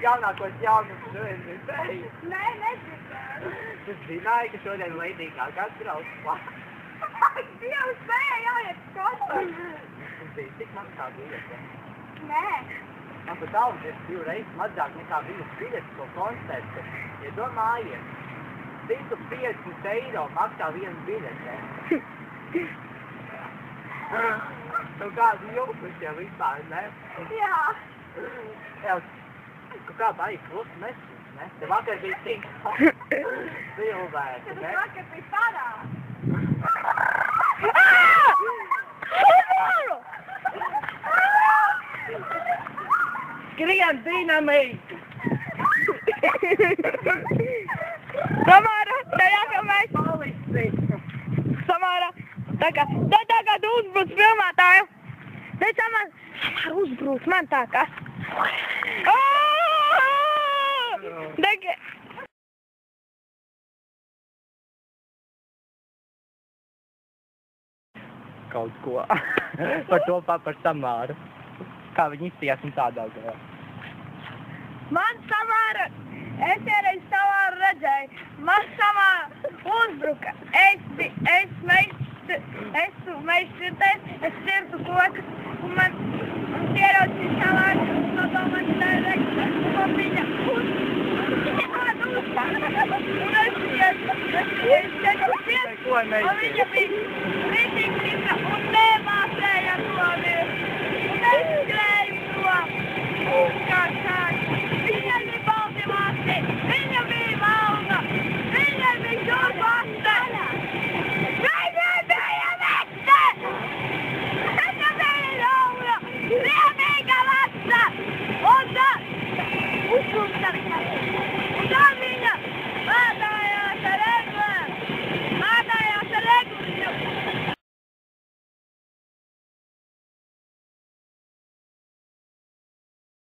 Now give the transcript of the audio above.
jaunākos jaunumus šodien dzirdēji? Nē, nedzirdēju. Tu zināji, ka šodien laidīgāk atbrauc klāt? Dievs, nē, jāiet skotās. Tu zini, cik maksā biļete? Nē. Man pat algas ir 2 reizes mazāk nekā viņas biļetes ko koncertu. Iedomājies, 150 eiro maksā viena biļete. Tu kādu jūtas jau vispār, ne? Jā. Jā, tu kā baigi klusi nesūs, ne? Te vakar bija tik cilvēki, Tas ne? vakar bija parā. Skrien dinamīti! Samāra, tajā, ka mēs... Policija! Samāra, tagad uzbruc filmētāju. Ne, Samāra uzbruc man tā kā. Kaut ko. Par to par Samāru. Kā viņi izstījās un tādā gājā. Man Samāra, es iereiz Samāru redzēju. Man Samāra uzbruka. Es meistritēs, es sirdu kokas, un man ieraucīja Samāru, no to man direkt, un viņa un es teicu, un viņa bija rītīgi stipra un nemācēja to visu. Un es skrēju to, kā kāds. Viņa bija balti māci, viņa bija malna, viņa bija žurbaste. Viņa bija vece! Viņa bija jauna, riebīga vece! Un tad uzbrukta.